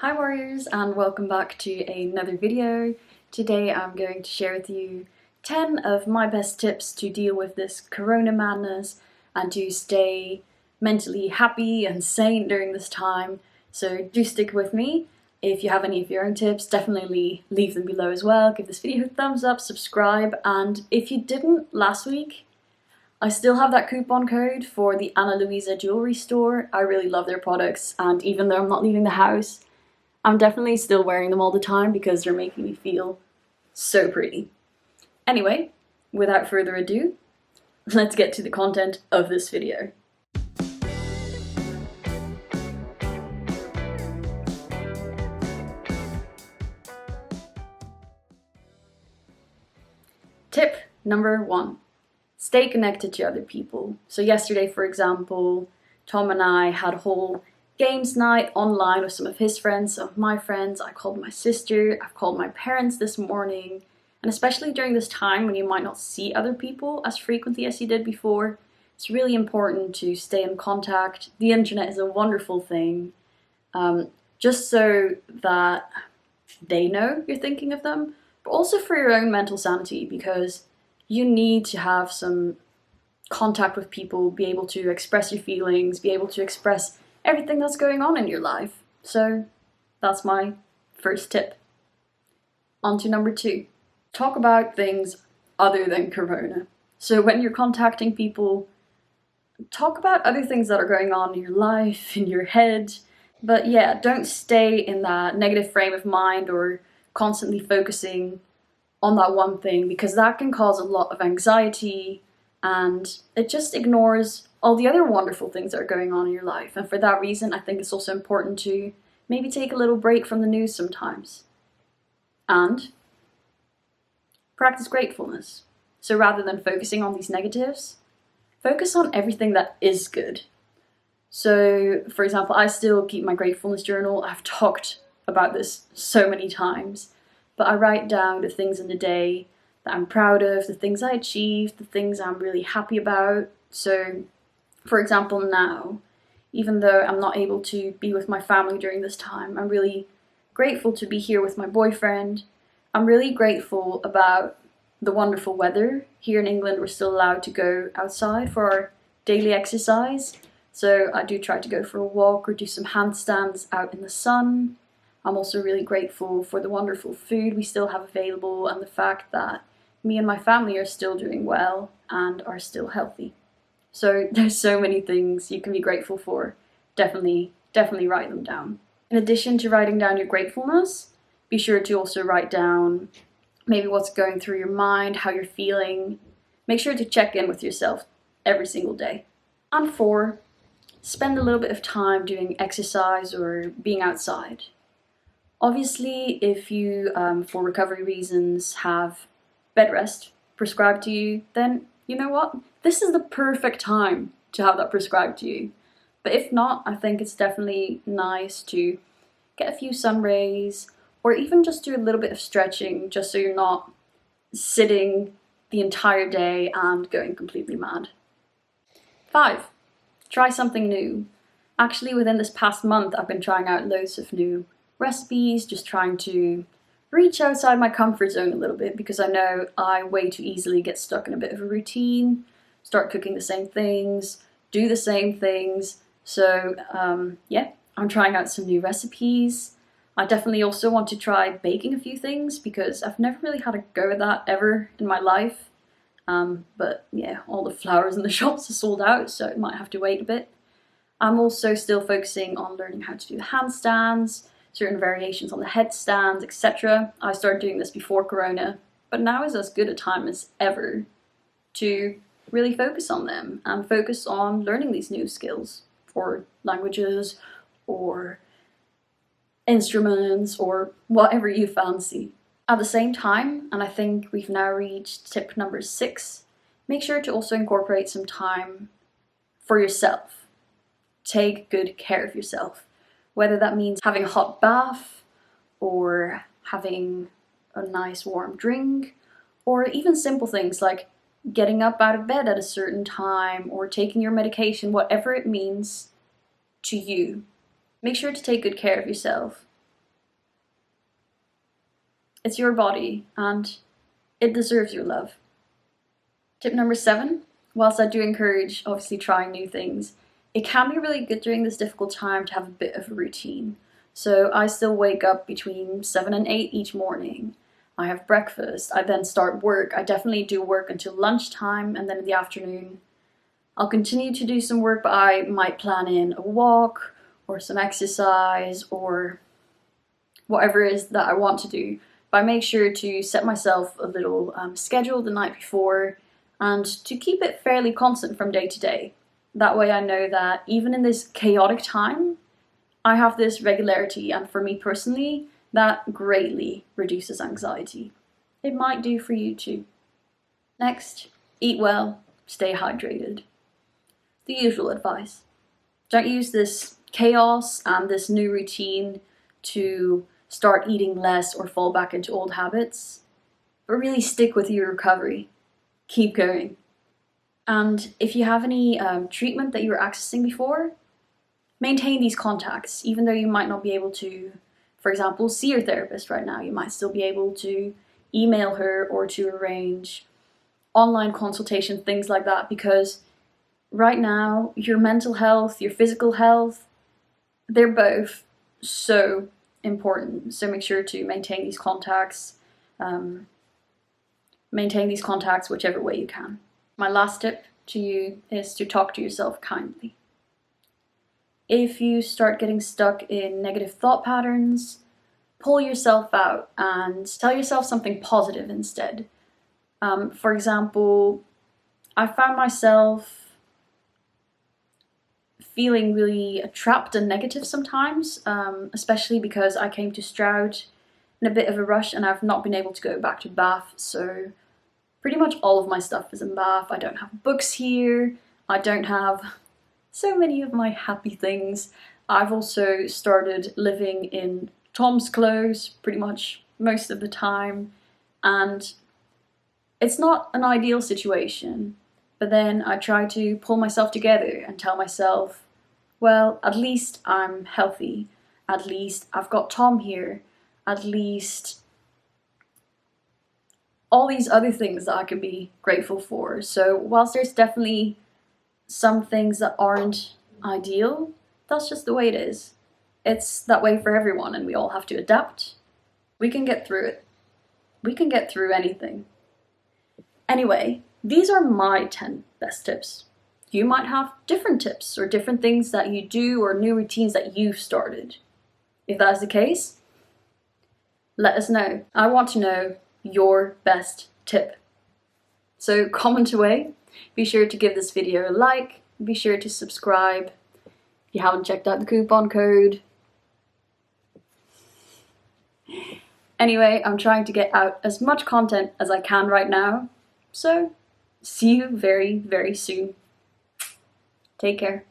Hi warriors, and welcome back to another video. Today I'm going to share with you 10 of my best tips to deal with this corona madness and to stay mentally happy and sane during this time. So do stick with me. If you have any of your own tips, definitely leave them below as well. Give this video a thumbs up, subscribe, and if you didn't last week, I still have that coupon code for the Ana Luisa jewelry store. I really love their products, and even though I'm not leaving the house, I'm definitely still wearing them all the time because they're making me feel so pretty. Anyway, without further ado, let's get to the content of this video. Tip number 1. Stay connected to other people. So yesterday, for example, Tom and I had a whole games night online with some of his friends, some of my friends. I called my sister, I've called my parents this morning, and especially during this time when you might not see other people as frequently as you did before, it's really important to stay in contact. The internet is a wonderful thing, just so that they know you're thinking of them, but also for your own mental sanity, because you need to have some contact with people, be able to express your feelings, be able to express everything that's going on in your life. So that's my first tip. On to number 2. Talk about things other than corona. So when you're contacting people, talk about other things that are going on in your life, in your head. But yeah, don't stay in that negative frame of mind or constantly focusing on that one thing, because that can cause a lot of anxiety and it just ignores all the other wonderful things that are going on in your life. And for that reason, I think it's also important to maybe take a little break from the news sometimes. And practice gratefulness. So rather than focusing on these negatives, focus on everything that is good. So, for example, I still keep my gratefulness journal. I've talked about this so many times, but I write down the things in the day that I'm proud of, the things I achieved, the things I'm really happy about. So, for example, now, even though I'm not able to be with my family during this time, I'm really grateful to be here with my boyfriend. I'm really grateful about the wonderful weather. Here in England, we're still allowed to go outside for our daily exercise. So I do try to go for a walk or do some handstands out in the sun. I'm also really grateful for the wonderful food we still have available and the fact that me and my family are still doing well and are still healthy. So there's so many things you can be grateful for. Definitely write them down. In addition to writing down your gratefulness, be sure to also write down maybe what's going through your mind, how you're feeling. Make sure to check in with yourself every single day. And 4, spend a little bit of time doing exercise or being outside. Obviously, if you, for recovery reasons, have bed rest prescribed to you, then you know what? This is the perfect time to have that prescribed to you. But if not, I think it's definitely nice to get a few sun rays or even just do a little bit of stretching just so you're not sitting the entire day and going completely mad. 5, try something new. Actually, within this past month, I've been trying out loads of new recipes, just trying to reach outside my comfort zone a little bit, because I know I way too easily get stuck in a bit of a routine, start cooking the same things, do the same things. So yeah, I'm trying out some new recipes. I definitely also want to try baking a few things because I've never really had a go at that ever in my life. But yeah, all the flowers in the shops are sold out, so it might have to wait a bit. I'm also still focusing on learning how to do the handstands, certain variations on the headstands, etc. I started doing this before corona, but now is as good a time as ever to really focus on them and focus on learning these new skills or languages or instruments or whatever you fancy. At the same time, and I think we've now reached tip number 6, make sure to also incorporate some time for yourself. Take good care of yourself. Whether that means having a hot bath or having a nice warm drink, or even simple things like getting up out of bed at a certain time or taking your medication, whatever it means to you. Make sure to take good care of yourself. It's your body and it deserves your love. Tip number 7, whilst I do encourage obviously trying new things, it can be really good during this difficult time to have a bit of a routine. So I still wake up between 7 and 8 each morning. I have breakfast, I then start work. I definitely do work until lunchtime, and then in the afternoon I'll continue to do some work, but I might plan in a walk or some exercise or whatever it is that I want to do. But I make sure to set myself a little schedule the night before and to keep it fairly constant from day to day. That way I know that even in this chaotic time, I have this regularity, and for me personally, that greatly reduces anxiety. It might do for you too. Next, eat well, stay hydrated. The usual advice. Don't use this chaos and this new routine to start eating less or fall back into old habits, but really stick with your recovery. Keep going. And if you have any treatment that you were accessing before, maintain these contacts. Even though you might not be able to, for example, see your therapist right now, you might still be able to email her or to arrange online consultation, things like that, because right now, your mental health, your physical health, they're both so important. So make sure to maintain these contacts. Maintain these contacts whichever way you can. My last tip to you is to talk to yourself kindly. If you start getting stuck in negative thought patterns, pull yourself out and tell yourself something positive instead. For example, I found myself feeling really trapped and negative sometimes, especially because I came to Stroud in a bit of a rush and I've not been able to go back to Bath, so pretty much all of my stuff is in Bath. I don't have books here, I don't have so many of my happy things. I've also started living in Tom's clothes pretty much most of the time, and it's not an ideal situation. But then I try to pull myself together and tell myself, well, at least I'm healthy. At least I've got Tom here. At least all these other things that I can be grateful for. So whilst there's definitely some things that aren't ideal, that's just the way it is. It's that way for everyone and we all have to adapt. We can get through it. We can get through anything. Anyway, these are my 10 best tips. You might have different tips or different things that you do or new routines that you've started. If that's the case, let us know. I want to know your best tip. So comment away. Be sure to give this video a like. Be sure to subscribe. If you haven't checked out the coupon code. Anyway, I'm trying to get out as much content as I can right now. So see you very, very soon. Take care.